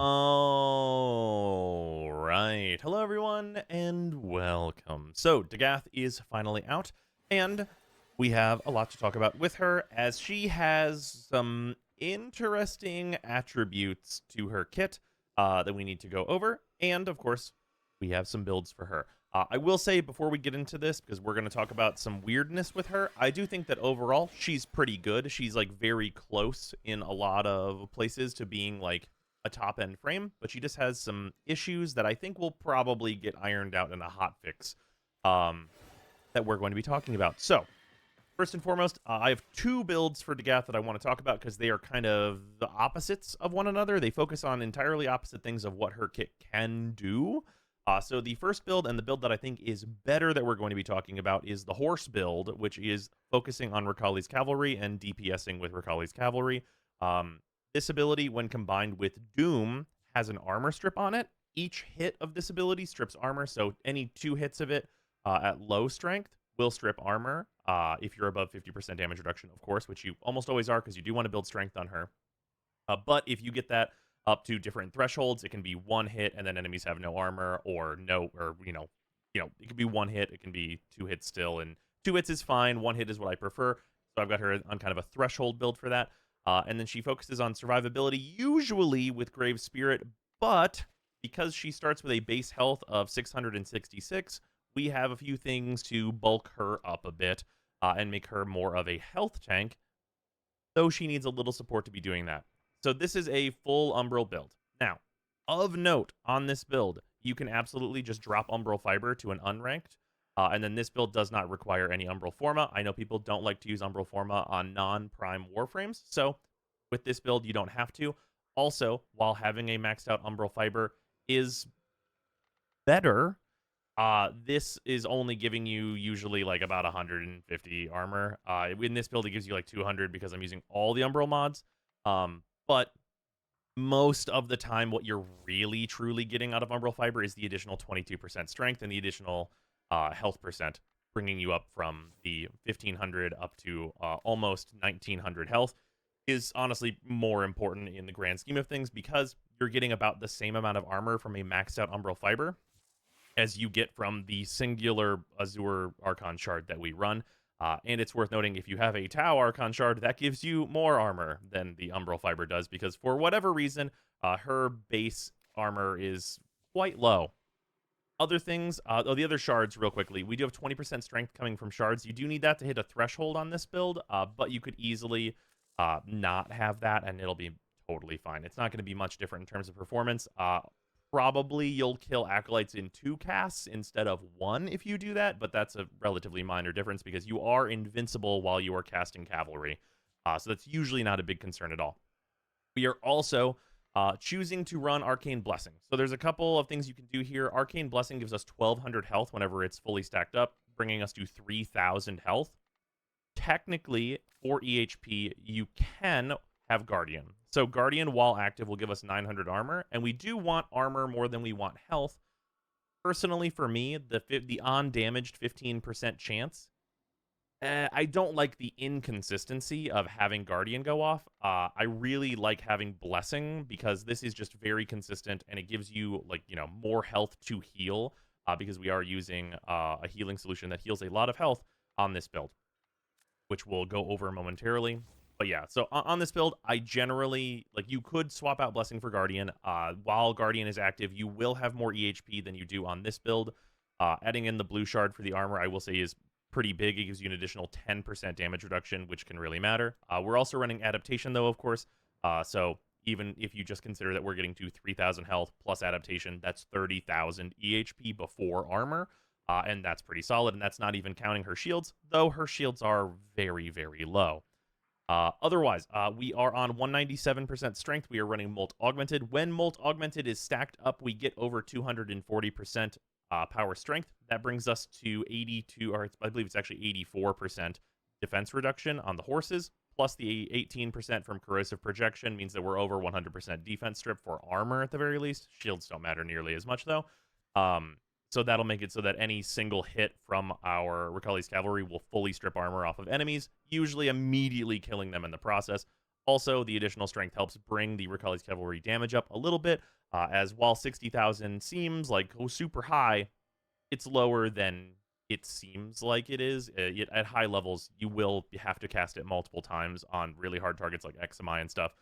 All right. Hello, everyone, and welcome. So, Dagath is finally out, and we have a lot to talk about with her, as she has some interesting attributes to her kit that we need to go over, and of course, we have some builds for her. I will say before we get into this, because we're going to talk about some weirdness with her, I do think that overall she's pretty good. She's like very close in a lot of places to being like a top end frame, but she just has some issues that I think will probably get ironed out in a hot fix that we're going to be talking about. So, first and foremost, I have two builds for Dagath that I want to talk about because they are kind of the opposites of one another. They focus on entirely opposite things of what her kit can do. So the first build and the build that I think is better that we're going to be talking about is the horse build, which is focusing on Rakali's cavalry and DPSing with Rakali's cavalry. This ability, when combined with Doom, has an armor strip on it. Each hit of this ability strips armor, so any 2 hits of it at low strength will strip armor if you're above 50% damage reduction, of course, which you almost always are because you do want to build strength on her. But if you get that up to different thresholds, it can be 1 hit and then enemies have no armor, or it can be 1 hit, it can be 2 hits still, and 2 hits is fine. 1 hit is what I prefer, so I've got her on kind of a threshold build for that. And then she focuses on survivability, usually with Grave Spirit, but because she starts with a base health of 666, we have a few things to bulk her up a bit and make her more of a health tank, though she needs a little support to be doing that. So this is a full Umbral build. Now, of note on this build, you can absolutely just drop Umbral Fiber to an unranked, and then this build does not require any Umbral Forma. I know people don't like to use Umbral Forma on non-prime Warframes, so with this build, you don't have to. Also, while having a maxed out Umbral Fiber is better, this is only giving you usually like about 150 armor. In this build, it gives you like 200 because I'm using all the Umbral mods. But most of the time, what you're really truly getting out of Umbral Fiber is the additional 22% strength and the additional health percent, bringing you up from the 1500 up to almost 1900 health. Is honestly more important in the grand scheme of things because you're getting about the same amount of armor from a maxed out Umbral Fiber as you get from the singular Azure Archon shard that we run. And it's worth noting, if you have a Tau Archon shard, that gives you more armor than the Umbral Fiber does, because for whatever reason, her base armor is quite low. Other things, the other shards, real quickly, we do have 20% strength coming from shards. You do need that to hit a threshold on this build, but you could easily not have that, and it'll be totally fine. It's not going to be much different in terms of performance. Probably you'll kill Acolytes in 2 casts instead of 1 if you do that, but that's a relatively minor difference because you are invincible while you are casting Cavalry. So that's usually not a big concern at all. We are also choosing to run Arcane Blessing. So there's a couple of things you can do here. Arcane Blessing gives us 1200 health whenever it's fully stacked up, bringing us to 3000 health. Technically, for EHP, you can have Guardian. So Guardian, while active, will give us 900 armor, and we do want armor more than we want health. Personally, for me, the on-damaged 15% chance, I don't like the inconsistency of having Guardian go off. I really like having Blessing because this is just very consistent, and it gives you, more health to heal because we are using a healing solution that heals a lot of health on this build, which we'll go over momentarily. But yeah, so on this build, I generally, you could swap out Blessing for Guardian. While Guardian is active, you will have more EHP than you do on this build. Adding in the blue shard for the armor, I will say, is pretty big. It gives you an additional 10% damage reduction, which can really matter. We're also running Adaptation, though, of course. So even if you just consider that we're getting to 3,000 health plus Adaptation, that's 30,000 EHP before armor. And that's pretty solid, and that's not even counting her shields, though her shields are very, very low. Otherwise, we are on 197% strength. We are running Molt Augmented. When Molt Augmented is stacked up, we get over 240% power strength. That brings us to 82, or I believe it's actually 84% defense reduction on the horses, plus the 18% from corrosive projection means that we're over 100% defense strip for armor at the very least. Shields don't matter nearly as much, though. So that'll make it so that any single hit from our Rakali's cavalry will fully strip armor off of enemies, usually immediately killing them in the process. Also, the additional strength helps bring the Ricali's Cavalry damage up a little bit, as while 60,000 seems like super high, it's lower than it seems like it is. At high levels, you will have to cast it multiple times on really hard targets like Exami and stuff,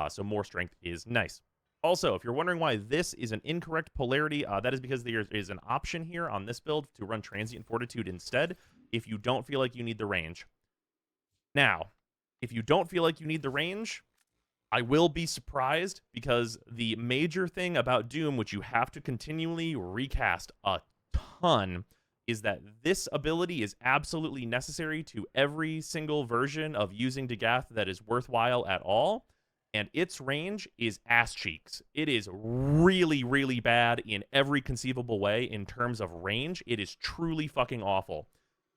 so more strength is nice. Also, if you're wondering why this is an incorrect polarity, that is because there is an option here on this build to run Transient Fortitude instead if you don't feel like you need the range. Now, if you don't feel like you need the range, I will be surprised, because the major thing about Doom, which you have to continually recast a ton, is that this ability is absolutely necessary to every single version of using Dagath that is worthwhile at all, and its range is ass cheeks. It is really, really bad in every conceivable way in terms of range. It is truly fucking awful,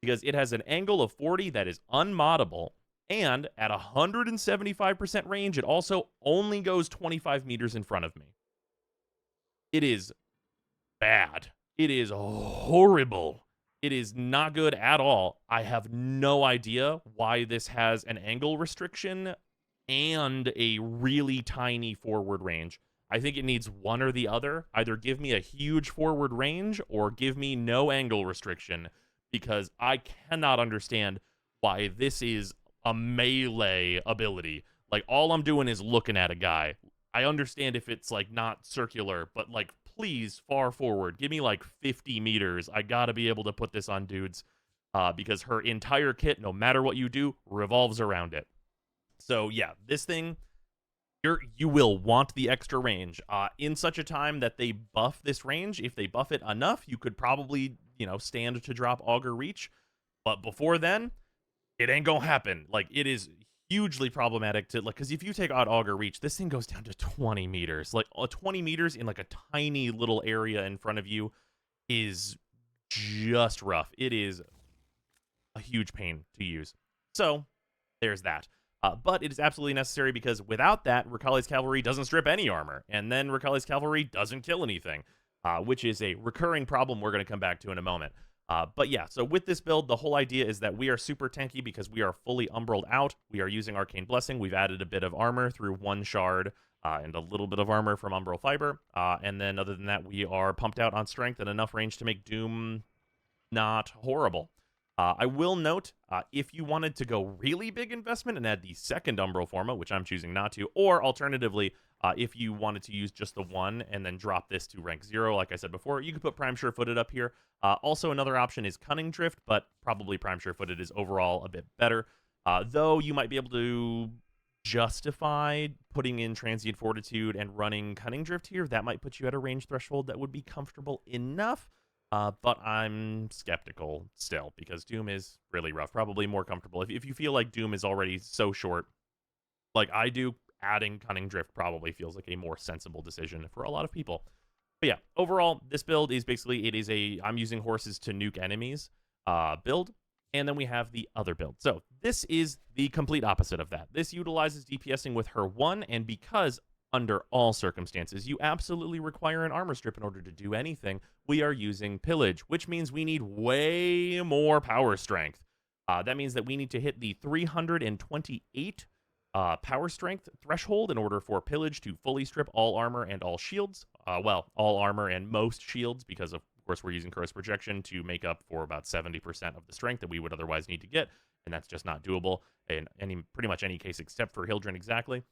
because it has an angle of 40 that is unmoddable, and at 175% range, it also only goes 25 meters in front of me. It is bad. It is horrible. It is not good at all. I have no idea why this has an angle restriction and a really tiny forward range. I think it needs one or the other. Either give me a huge forward range or give me no angle restriction, because I cannot understand why this is a melee ability. Like, all I'm doing is looking at a guy. I understand if it's, like, not circular, but, like, please, far forward. Give me, like, 50 meters. I gotta be able to put this on dudes, because her entire kit, no matter what you do, revolves around it. So, yeah, this thing, you will want the extra range. In such a time that they buff this range, if they buff it enough, you could probably, stand to drop Augur Reach. But before then, it ain't gonna happen. Like, it is hugely problematic to, like, because if you take out Augur Reach, this thing goes down to 20 meters. Like, 20 meters in, like, a tiny little area in front of you is just rough. It is a huge pain to use. So, there's that. But it is absolutely necessary, because without that, Ricali's Cavalry doesn't strip any armor, and then Ricali's Cavalry doesn't kill anything, which is a recurring problem we're going to come back to in a moment. But yeah, so with this build, the whole idea is that we are super tanky because we are fully umbraled out. We are using Arcane Blessing. We've added a bit of armor through one shard and a little bit of armor from Umbral Fiber. And then other than that, we are pumped out on strength and enough range to make Doom not horrible. I will note, if you wanted to go really big investment and add the second Umbral Forma, which I'm choosing not to, or alternatively, if you wanted to use just the one and then drop this to rank 0, like I said before, you could put Prime Sure-Footed up here. Also, another option is Cunning Drift, but probably Prime Sure-Footed is overall a bit better. Though you might be able to justify putting in Transient Fortitude and running Cunning Drift here. That might put you at a range threshold that would be comfortable enough. But I'm skeptical still, because Doom is really rough. Probably more comfortable. If you feel like Doom is already so short, like I do, adding Cunning Drift probably feels like a more sensible decision for a lot of people. But yeah, overall, this build is basically, it is a I'm using horses to nuke enemies build. And then we have the other build. So this is the complete opposite of that. This utilizes DPSing with her 1, and because under all circumstances you absolutely require an armor strip in order to do anything, we are using Pillage, which means we need way more power strength. That means that we need to hit the 328 power strength threshold in order for Pillage to fully strip all armor and all shields. Well, all armor and most shields, because of course we're using Curse Projection to make up for about 70% of the strength that we would otherwise need to get, and that's just not doable in pretty much any case except for Hildren exactly.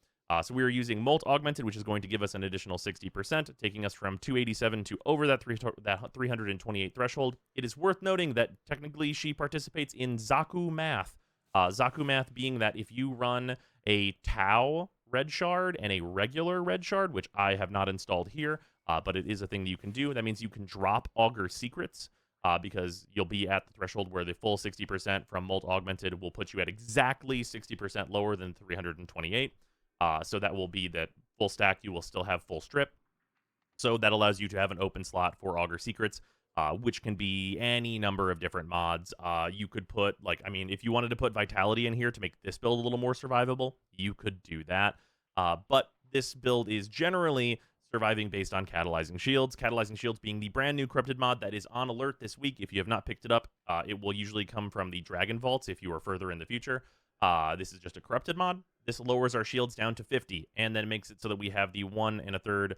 So we are using Molt Augmented, which is going to give us an additional 60%, taking us from 287 to over that 328 threshold. It is worth noting that technically she participates in Zaku Math. Zaku Math being that if you run a Tau Red Shard and a regular Red Shard, which I have not installed here, but it is a thing that you can do, that means you can drop Augur Secrets, because you'll be at the threshold where the full 60% from Molt Augmented will put you at exactly 60% lower than 328. So that will be that full stack, you will still have full strip. So that allows you to have an open slot for Augur Secrets, which can be any number of different mods. You could put, like, I mean, if you wanted to put Vitality in here to make this build a little more survivable, you could do that. But this build is generally surviving based on Catalyzing Shields. Catalyzing Shields being the brand new Corrupted mod that is on alert this week. If you have not picked it up, it will usually come from the Dragon Vaults if you are further in the future. This is just a corrupted mod. This lowers our shields down to 50, and then makes it so that we have the 1 1/3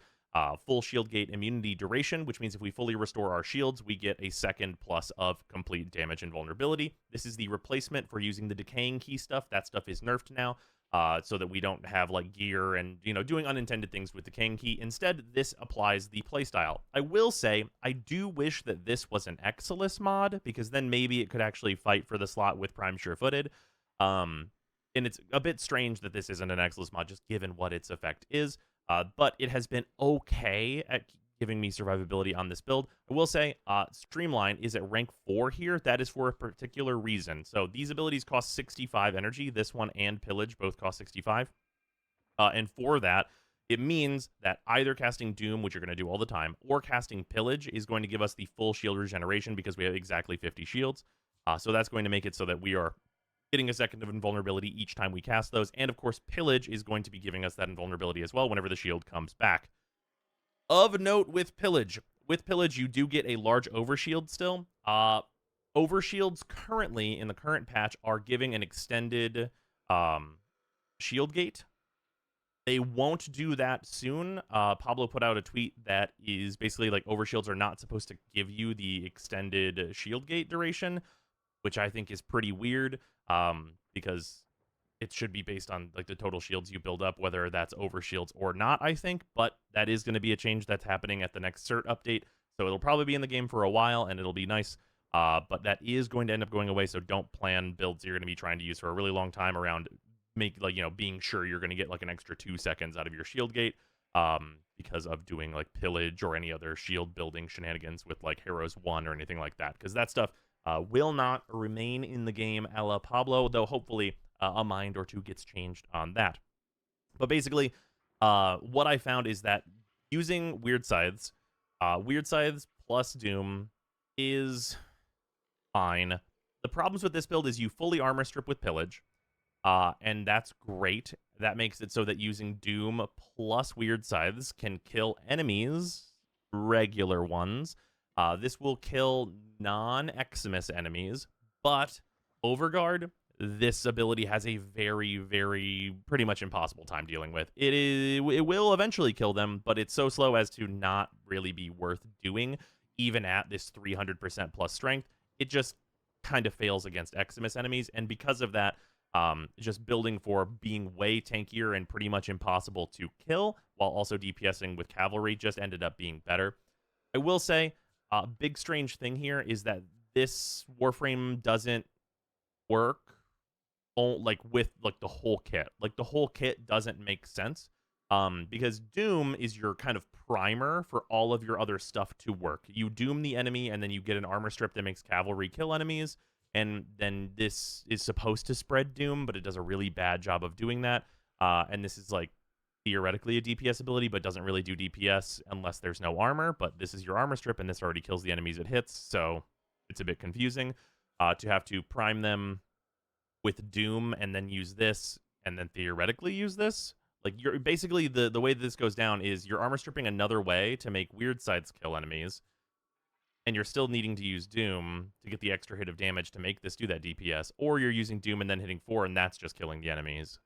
full shield gate immunity duration, which means if we fully restore our shields, we get a second plus of complete damage and vulnerability. This is the replacement for using the decaying key stuff. That stuff is nerfed now, so that we don't have like gear and doing unintended things with decaying key. Instead, this applies the playstyle. I will say I do wish that this was an Exilis mod, because then maybe it could actually fight for the slot with Prime Sure-Footed. And it's a bit strange that this isn't an Exilis mod, just given what its effect is. But it has been okay at giving me survivability on this build. I will say, Streamline is at rank 4 here. That is for a particular reason. So these abilities cost 65 energy. This one and Pillage both cost 65. And for that, it means that either casting Doom, which you're going to do all the time, or casting Pillage is going to give us the full shield regeneration, because we have exactly 50 shields. So that's going to make it so that we are getting a second of invulnerability each time we cast those. And of course, Pillage is going to be giving us that invulnerability as well whenever the shield comes back. Of note with Pillage, you do get a large overshield still. Overshields currently, in the current patch, are giving an extended shield gate. They won't do that soon. Pablo put out a tweet that is basically like overshields are not supposed to give you the extended shield gate duration, which I think is pretty weird, because it should be based on like the total shields you build up, whether that's overshields or not, I think. But that is going to be a change that's happening at the next cert update, so it'll probably be in the game for a while, and it'll be nice. But that is going to end up going away, so don't plan builds you're going to be trying to use for a really long time around being sure you're going to get like an extra 2 seconds out of your shield gate, because of doing like Pillage or any other shield building shenanigans with like Heroes 1 or anything like that, because that stuff will not remain in the game a la Pablo, though hopefully a mind or two gets changed on that. But basically, what I found is that using Weird Scythes plus Doom is fine. The problems with this build is you fully armor strip with Pillage, and that's great. That makes it so that using Doom plus Weird Scythes can kill enemies, regular ones. This will kill non-Eximus enemies, but Overguard, this ability has a very, very pretty much impossible time dealing with. It will eventually kill them, but it's so slow as to not really be worth doing, even at this 300% plus strength. It just kind of fails against Eximus enemies, and because of that, just building for being way tankier and pretty much impossible to kill, while also DPSing with cavalry, just ended up being better. I will say, a big strange thing here is that this Warframe doesn't work with the whole kit. Like, the whole kit doesn't make sense, because Doom is your kind of primer for all of your other stuff to work. You doom the enemy, and then you get an armor strip that makes cavalry kill enemies, and then this is supposed to spread Doom, but it does a really bad job of doing that. And this is like theoretically a DPS ability, but doesn't really do DPS unless there's no armor. But this is your armor strip, and this already kills the enemies it hits, so it's a bit confusing to have to prime them with Doom and then use this, and then theoretically use this. Like, you're basically the way that this goes down is you're armor stripping another way to make Weird Scythes kill enemies, and you're still needing to use Doom to get the extra hit of damage to make this do that DPS, or you're using Doom and then hitting 4, and that's just killing the enemies.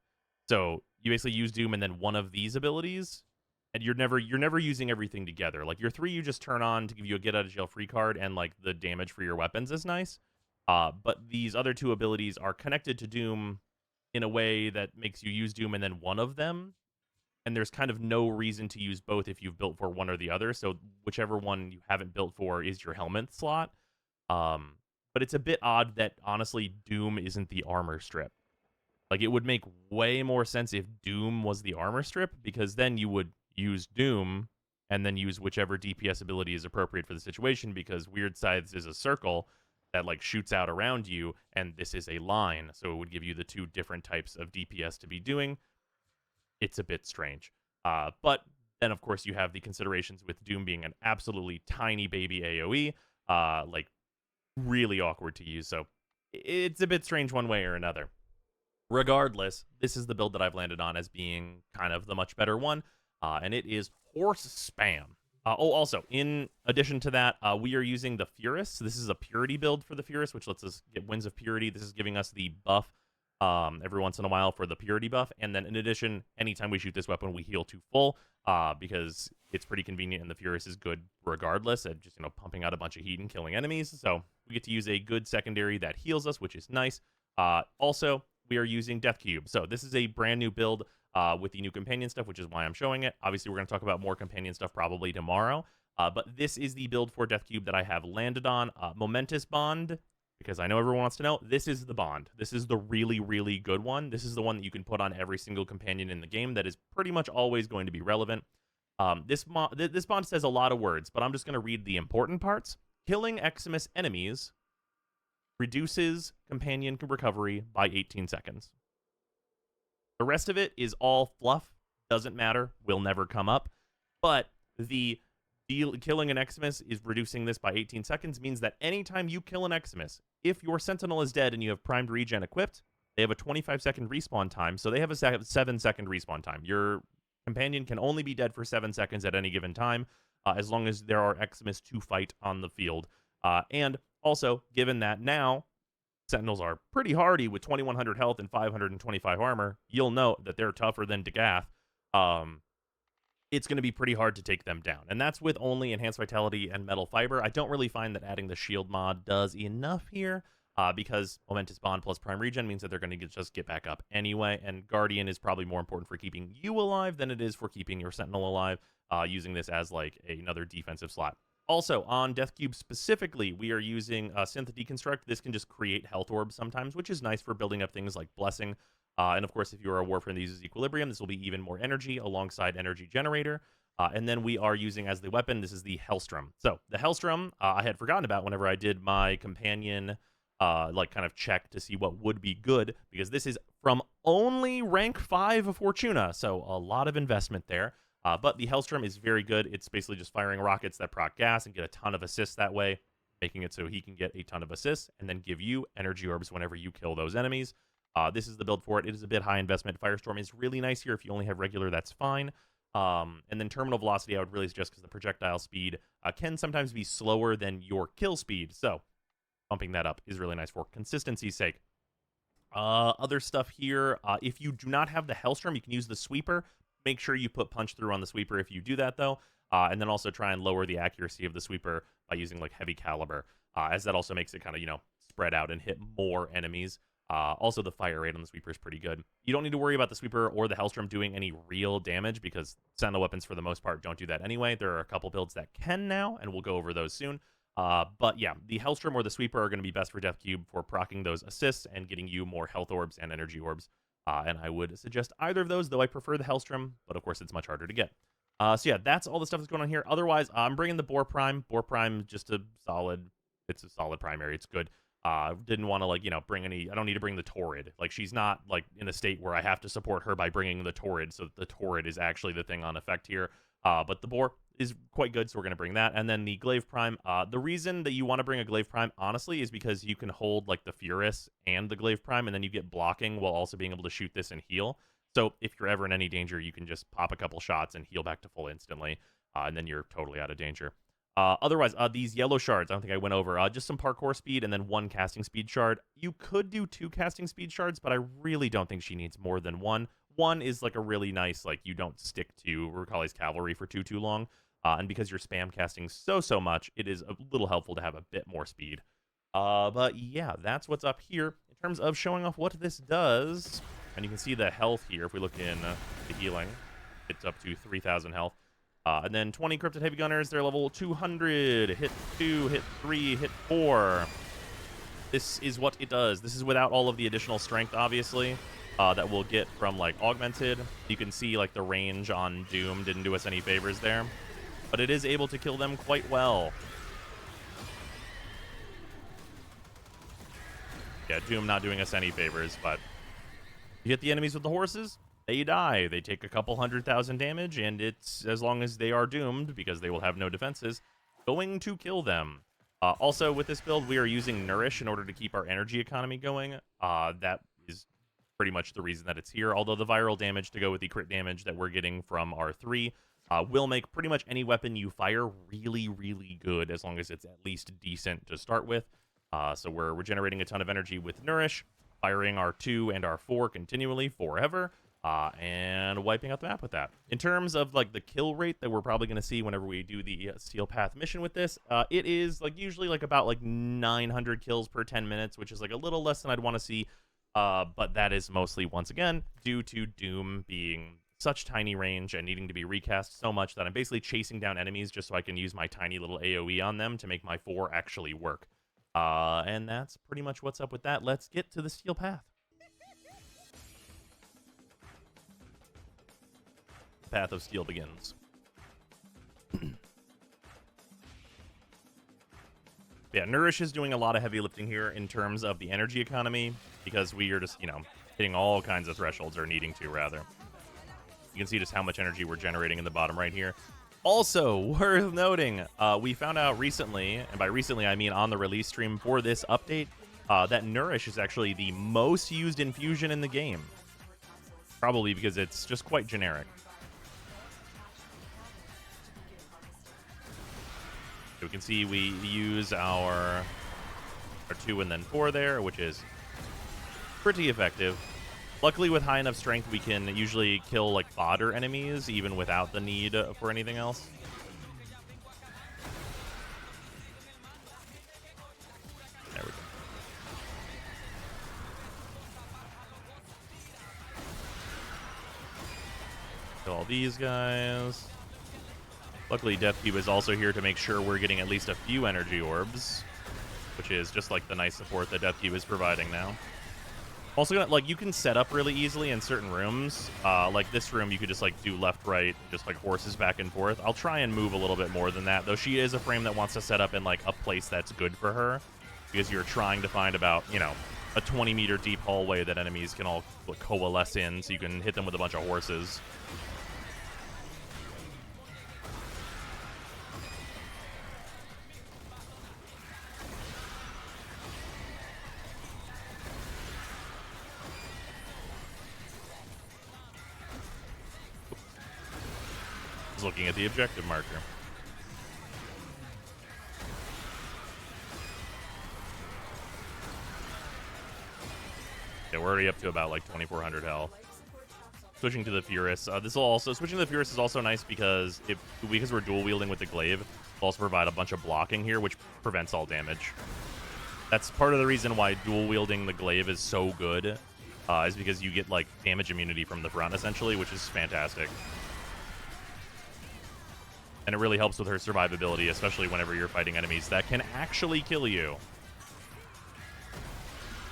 So you basically use Doom and then one of these abilities, and you're never using everything together. Like, your 3 you just turn on to give you a get out of jail free card, and like the damage for your weapons is nice. But these other 2 abilities are connected to Doom in a way that makes you use Doom and then one of them, and there's kind of no reason to use both if you've built for one or the other, so whichever one you haven't built for is your helmet slot. But it's a bit odd that, honestly, Doom isn't the armor strip. Like, it would make way more sense if Doom was the armor strip, because then you would use Doom and then use whichever DPS ability is appropriate for the situation, because Weird Scythes is a circle that like shoots out around you, and this is a line, so it would give you the 2 different types of DPS to be doing. It's a bit strange. But then, of course, you have the considerations with Doom being an absolutely tiny baby AoE, like really awkward to use, so it's a bit strange one way or another. Regardless, this is the build that I've landed on as being kind of the much better one, and it is Horse Spam. Also, in addition to that, we are using the Furus. This is a Purity build for the Furus, which lets us get Winds of Purity. This is giving us the buff every once in a while for the purity buff. And then in addition, anytime we shoot this weapon, we heal to full because it's pretty convenient and the Furious is good regardless at just, pumping out a bunch of heat and killing enemies. So we get to use a good secondary that heals us, which is nice. Also, we are using Death Cube. So this is a brand new build with the new companion stuff, which is why I'm showing it. Obviously, we're going to talk about more companion stuff probably tomorrow. But this is the build for Death Cube that I have landed on. Momentous Bond, because I know everyone wants to know, this is the Bond. This is the really, really good one. This is the one that you can put on every single companion in the game that is pretty much always going to be relevant. This Bond says a lot of words, but I'm just going to read the important parts. Killing Eximus enemies reduces companion recovery by 18 seconds. The rest of it is all fluff. Doesn't matter. Will never come up. But the killing an Eximus is reducing this by 18 seconds means that anytime you kill an Eximus, if your Sentinel is dead and you have primed regen equipped, they have a 25-second respawn time, so they have a 7-second respawn time. Your companion can only be dead for 7 seconds at any given time, as long as there are Eximus to fight on the field. And also, given that now Sentinels are pretty hardy with 2100 health and 525 armor, you'll note that they're tougher than Dagath. It's going to be pretty hard to take them down. And that's with only Enhanced Vitality and Metal Fiber. I don't really find that adding the shield mod does enough here, because Momentous Bond plus Prime Regen means that they're going to just get back up anyway, and Guardian is probably more important for keeping you alive than it is for keeping your Sentinel alive, using this as like another defensive slot. Also, on Death Cube specifically, we are using Synth Deconstruct. This can just create health orbs sometimes, which is nice for building up things like Blessing. And of course, if you're a Warframe that uses Equilibrium, this will be even more energy alongside Energy Generator. And then we are using as the weapon, this is the Hellstrom. So the Hellstrom, I had forgotten about whenever I did my companion kind of check to see what would be good, because this is from only rank 5 of Fortuna, so a lot of investment there. But the Hellstrom is very good. It's basically just firing rockets that proc gas and get a ton of assists that way, making it so he can get a ton of assists and then give you energy orbs whenever you kill those enemies. This is the build for it. It is a bit high investment. Firestorm is really nice here. If you only have regular, that's fine. And then terminal velocity, I would really suggest, because the projectile speed can sometimes be slower than your kill speed. So bumping that up is really nice for consistency's sake. Other stuff here, if you do not have the Hellstrom, you can use the Sweeper. Make sure you put Punch Through on the Sweeper if you do that, though. And then also try and lower the accuracy of the Sweeper by using like Heavy Caliber, as that also makes it kind of, spread out and hit more enemies. Also, the fire rate on the Sweeper is pretty good. You don't need to worry about the Sweeper or the Hellstrom doing any real damage, because Sentinel weapons, for the most part, don't do that anyway. There are a couple builds that can now, and we'll go over those soon. But yeah, the Hellstrom or the Sweeper are going to be best for Death Cube for proccing those assists and getting you more health orbs and energy orbs. And I would suggest either of those, though I prefer the Hellstrom, but of course it's much harder to get. So yeah, that's all the stuff that's going on here. Otherwise, I'm bringing the Boar Prime. Boar Prime, just it's a solid primary. It's good. Didn't want to bring any. I don't need to bring the Torrid. She's not in a state where I have to support her by bringing the Torrid. So the Torrid is actually the thing on effect here. But the Boar is quite good, so we're going to bring that. And then the Glaive Prime. The reason that you want to bring a Glaive Prime, honestly, is because you can hold the Furus and the Glaive Prime, and then you get blocking while also being able to shoot this and heal. So if you're ever in any danger, you can just pop a couple shots and heal back to full instantly, and then you're totally out of danger. Otherwise, these yellow shards, I don't think I went over. Just some parkour speed and then 1 casting speed shard. You could do 2 casting speed shards, but I really don't think she needs more than 1. 1 is a really nice, you don't stick to Rukali's cavalry for too long. And because you're spam casting so much, it is a little helpful to have a bit more speed. But yeah, that's what's up here. In terms of showing off what this does, and you can see the health here if we look in the healing. It's up to 3,000 health. And then 20 Cryptid Heavy Gunners, they're level 200. Hit 2, hit 3, hit 4. This is what it does. This is without all of the additional strength, obviously, that we'll get from, Augmented. You can see, the range on Doom didn't do us any favors there. But it is able to kill them quite well. Yeah, Doom not doing us any favors, but you hit the enemies with the horses, they die. They take a couple 100,000 damage, and it's, as long as they are doomed, because they will have no defenses, going to kill them. Also, with this build, we are using Nourish in order to keep our energy economy going. That is pretty much the reason that it's here, although the viral damage to go with the crit damage that we're getting from R3 will make pretty much any weapon you fire really, really good, as long as it's at least decent to start with. So we're generating a ton of energy with Nourish. firing our 2 and our 4 continually forever, and wiping out the map with that. In terms of like the kill rate that we're probably going to see whenever we do the Steel Path mission with this, it is like usually like about like 900 kills per 10 minutes, which is like a little less than I'd want to see. But that is mostly, once again, due to Doom being such tiny range and needing to be recast so much that I'm basically chasing down enemies just so I can use my tiny little AoE on them to make my 4 actually work. And that's pretty much what's up with that. Let's get to the Steel Path. Path of Steel begins. Yeah, Nourish is doing a lot of heavy lifting here in terms of the energy economy, because we are just, you know, hitting all kinds of thresholds, or needing to, rather. You can see just how much energy we're generating in the bottom right here. Also, worth noting, we found out recently, and by recently I mean on the release stream for this update, that Nourish is actually the most used infusion in the game. Probably because it's just quite generic. So we can see we use our 2 and then 4 there, which is pretty effective. Luckily, with high enough strength, we can usually kill like fodder enemies even without the need for anything else. There we go. Kill all these guys. Luckily, Death Cube is also here to make sure we're getting at least a few energy orbs, which is just like the nice support that Death Cube is providing now. Also, like, you can set up really easily in certain rooms. Like this room, you could just like do left, right, just like horses back and forth. I'll try and move a little bit more than that, though. She is a frame that wants to set up in like a place that's good for her, because you're trying to find about, you know, a 20-meter deep hallway that enemies can all coalesce in, so you can hit them with a bunch of horses. Looking at the objective marker. Yeah, we're already up to about like 2,400 health. Switching to the Furus. Switching to the Furus is also nice because we're dual wielding with the glaive, we'll also provide a bunch of blocking here, which prevents all damage. That's part of the reason why dual wielding the glaive is so good, is because you get like damage immunity from the front essentially, which is fantastic. And it really helps with her survivability, especially whenever you're fighting enemies that can actually kill you.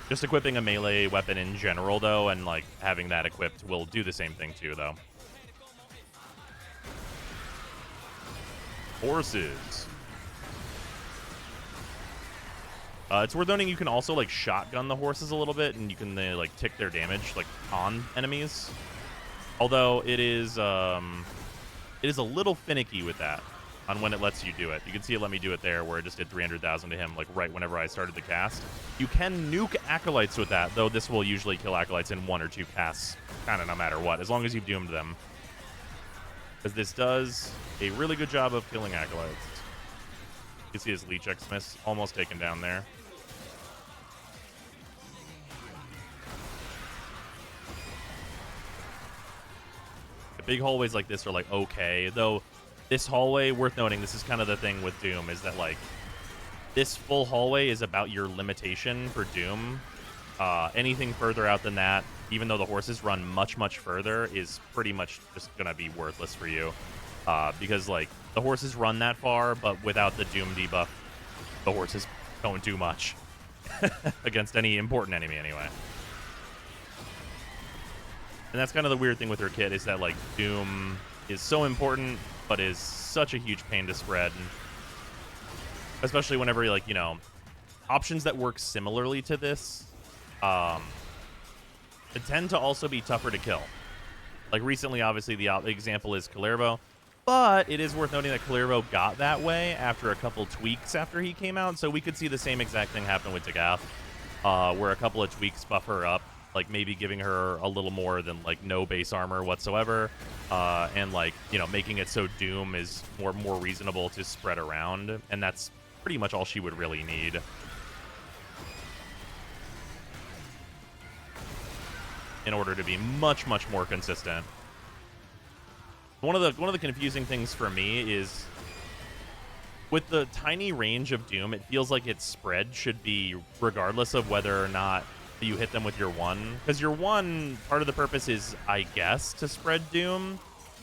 Just equipping a melee weapon in general, though, and like having that equipped will do the same thing too, though. Horses. It's worth noting you can also like shotgun the horses a little bit, and you can like tick their damage like on enemies. Although it is a little finicky with that on when it lets you do it. You can see it let me do it there, where it just did 300,000 to him, like right whenever I started the cast. You can nuke acolytes with that, though this will usually kill acolytes in 1 or 2 casts, kind of no matter what, as long as you've doomed them. Because this does a really good job of killing acolytes. You can see his Leech Xmas almost taken down there. Big hallways like this are like okay, though this hallway, worth noting, this is kind of the thing with Doom, is that like this full hallway is about your limitation for Doom. Anything further out than that, even though the horses run much further, is pretty much just gonna be worthless for you, because like the horses run that far, but without the Doom debuff, the horses don't do much against any important enemy anyway. And that's kind of the weird thing with her kit, is that like Doom is so important, but is such a huge pain to spread. Especially whenever, like, you know, options that work similarly to this tend to also be tougher to kill. Like recently, obviously, the example is Kalervo, but it is worth noting that Kalervo got that way after a couple tweaks after he came out, so we could see the same exact thing happen with Dagath, where a couple of tweaks buff her up, like maybe giving her a little more than like no base armor whatsoever, and like, you know, making it so Doom is more reasonable to spread around, and that's pretty much all she would really need. in order to be much, much more consistent. One of the confusing things for me is with the tiny range of Doom, it feels like its spread should be regardless of whether or not you hit them with your 1. Because your 1, part of the purpose is, I guess, to spread Doom,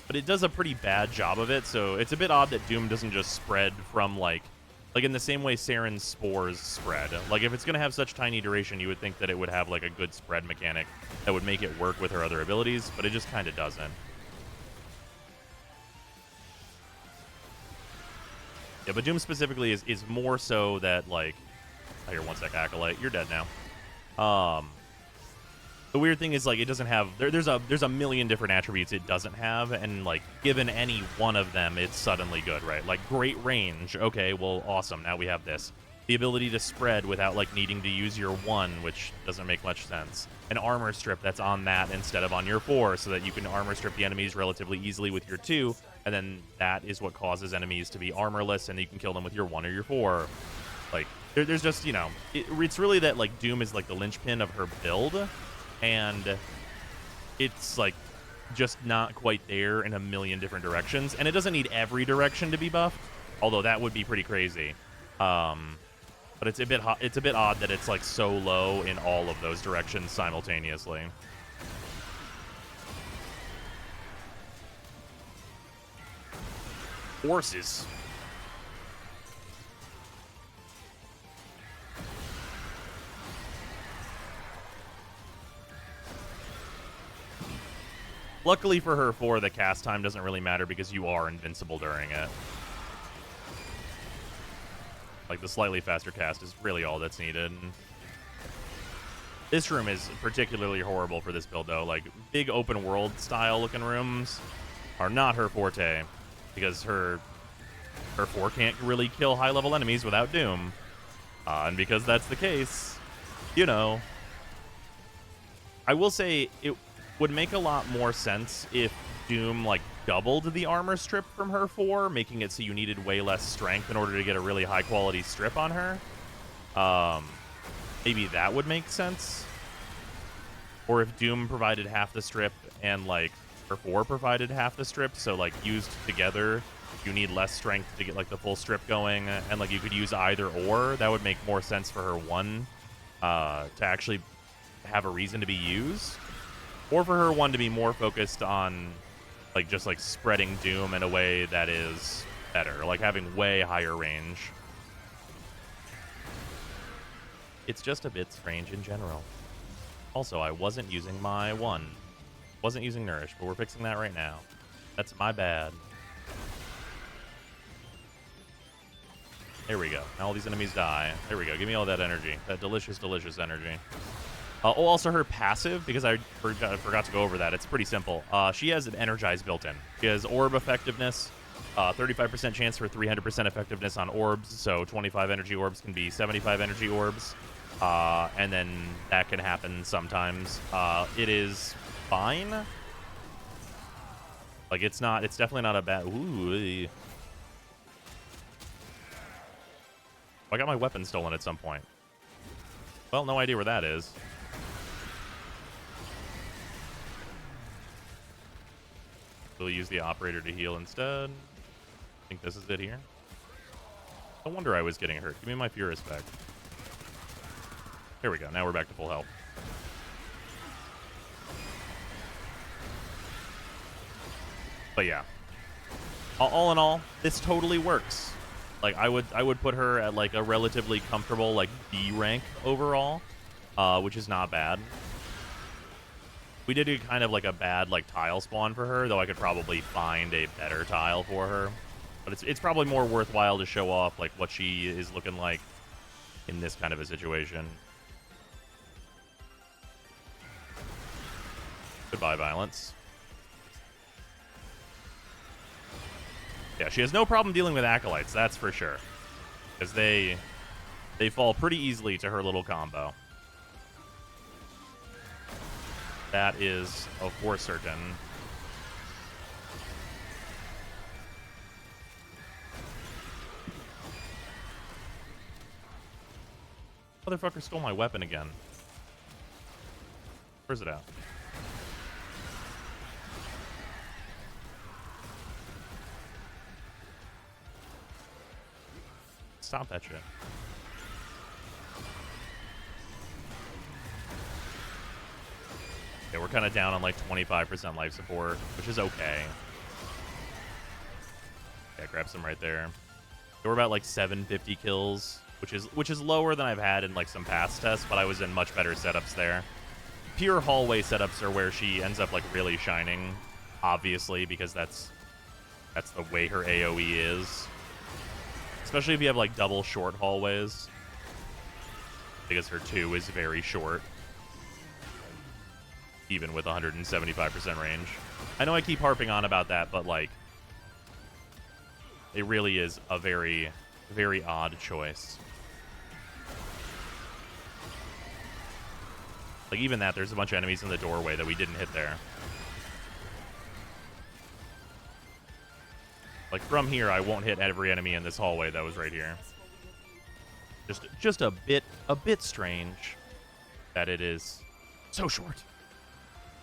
but it does a pretty bad job of it, so it's a bit odd that Doom doesn't just spread from, like in the same way Saren's spores spread. Like, if it's going to have such tiny duration, you would think that it would have, like, a good spread mechanic that would make it work with her other abilities, but it just kind of doesn't. Yeah, but Doom specifically is more so that, like... Oh, here, one sec, Acolyte. You're dead now. The weird thing is, like, it doesn't have... There's a million different attributes it doesn't have, and, like, given any one of them, it's suddenly good, right? Like, great range. Okay, well, awesome. Now we have this. The ability to spread without, like, needing to use your 1, which doesn't make much sense. An armor strip that's on that instead of on your 4, so that you can armor strip the enemies relatively easily with your 2, and then that is what causes enemies to be armorless, and you can kill them with your 1 or your 4. Like, there's just, you know... It's really that, like, Doom is, like, the linchpin of her build, and it's, like, just not quite there in a million different directions. And it doesn't need every direction to be buffed, although that would be pretty crazy. But it's a bit odd that it's, like, so low in all of those directions simultaneously. Horses. Luckily for her 4, the cast time doesn't really matter because you are invincible during it. Like, the slightly faster cast is really all that's needed. This room is particularly horrible for this build, though. Like, big open world style looking rooms are not her forte because her 4 can't really kill high level enemies without Doom. And because that's the case, you know. I will say it would make a lot more sense if Doom, like, doubled the armor strip from her 4, making it so you needed way less strength in order to get a really high-quality strip on her. Maybe that would make sense. Or if Doom provided half the strip and, like, her 4 provided half the strip, so, like, used together, you need less strength to get, like, the full strip going, and, like, you could use either or. That would make more sense for her 1 to actually have a reason to be used. Or for her 1 to be more focused on, like, just, like, spreading Doom in a way that is better. Like, having way higher range. It's just a bit strange in general. Also, I wasn't using my 1. Wasn't using Nourish, but we're fixing that right now. That's my bad. There we go. Now all these enemies die. There we go. Give me all that energy. That delicious, delicious energy. Oh, also her passive, because I forgot to go over that. It's pretty simple. She has an Energize built in. She has Orb effectiveness, 35% chance for 300% effectiveness on orbs, so 25 energy orbs can be 75 energy orbs, and then that can happen sometimes. It is fine. Like, it's definitely not a bad... Ooh. I got my weapon stolen at some point. Well, no idea where that is. We'll use the operator to heal instead. I think this is it here. No wonder I was getting hurt. Give me my Furious back. There we go. Now we're back to full health. But yeah. All in all, this totally works. Like, I would put her at, like, a relatively comfortable, like, B rank overall, which is not bad. We did do kind of like a bad, like, tile spawn for her, though I could probably find a better tile for her. But it's probably more worthwhile to show off, like, what she is looking like in this kind of a situation. Goodbye, violence. Yeah, she has no problem dealing with acolytes, that's for sure. Because they fall pretty easily to her little combo. That is for certain. Motherfucker stole my weapon again. Where's it at? stop that shit. Okay, we're kind of down on like 25% life support, which is okay. Yeah, grab some right there. So we're about like 750 kills, which is lower than I've had in like some past tests, but I was in much better setups there. Pure hallway setups are where she ends up like really shining, obviously, because that's the way her AoE is. Especially if you have like double short hallways, because her 2 is very short, even with 175% range. I know I keep harping on about that, but like, it really is a very, very odd choice. Like, even that, there's a bunch of enemies in the doorway that we didn't hit there. Like, from here, I won't hit every enemy in this hallway that was right here. Just a bit strange that it is so short.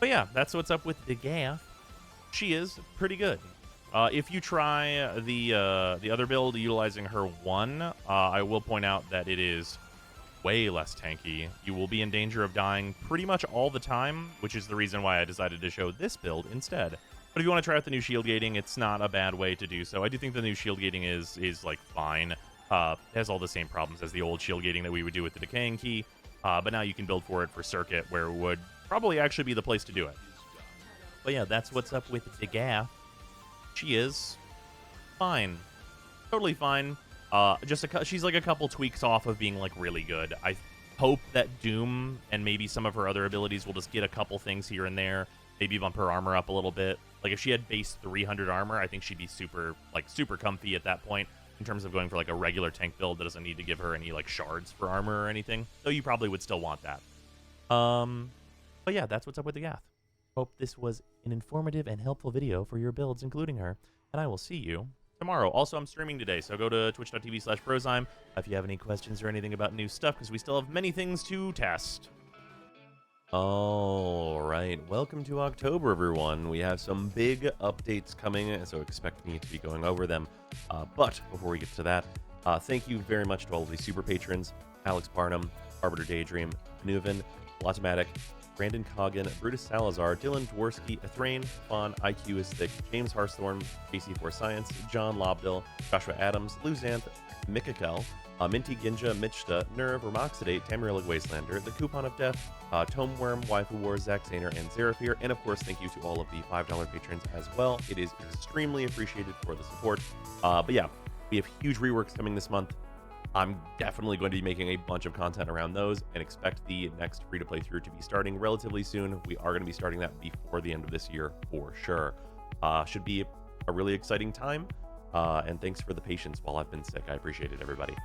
But yeah, that's what's up with Dagath. She is pretty good. If you try the other build utilizing her 1, I will point out that it is way less tanky. You will be in danger of dying pretty much all the time, which is the reason why I decided to show this build instead. But if you want to try out the new shield gating, it's not a bad way to do so. I do think the new shield gating is like fine. It has all the same problems as the old shield gating that we would do with the decaying key, but now you can build for it for circuit, where it would probably actually be the place to do it. But yeah, that's what's up with Dagath. She is fine, totally fine. She's like a couple tweaks off of being like really good. I hope that Doom and maybe some of her other abilities will just get a couple things here and there, maybe bump her armor up a little bit. Like if she had base 300 armor, I think she'd be super comfy at that point in terms of going for like a regular tank build that doesn't need to give her any like shards for armor or anything. So you probably would still want that. But yeah, that's what's up with Dagath. Hope this was an informative and helpful video for your builds, including her, and I will see you tomorrow. Also, I'm streaming today, so go to twitch.tv/Brozime if you have any questions or anything about new stuff, because we still have many things to test. All right, welcome to October, everyone. We have some big updates coming, so expect me to be going over them. But before we get to that, thank you very much to all of the super patrons: Alex Barnum, Arbiter Daydream, Nuven, Latomatic, Brandon Coggin, Brutus Salazar, Dylan Dworsky, Athrain, Fawn, IQ is Thick, James Harsthorn, JC4 Science, John Lobdill, Joshua Adams, Luzanth, Mikakel, Minty Ginja, Mitchta, Nerve, Remoxidate, Tamarilla Wastelander, The Coupon of Death, Tomeworm, Waifu War, Zack Zaner, and Zeraphir. And of course, thank you to all of the $5 patrons as well. It is extremely appreciated for the support. But yeah, we have huge reworks coming this month. I'm definitely going to be making a bunch of content around those, and expect the next free-to-play through to be starting relatively soon. We are going to be starting that before the end of this year for sure. Should be a really exciting time, and thanks for the patience while I've been sick. I appreciate it, everybody.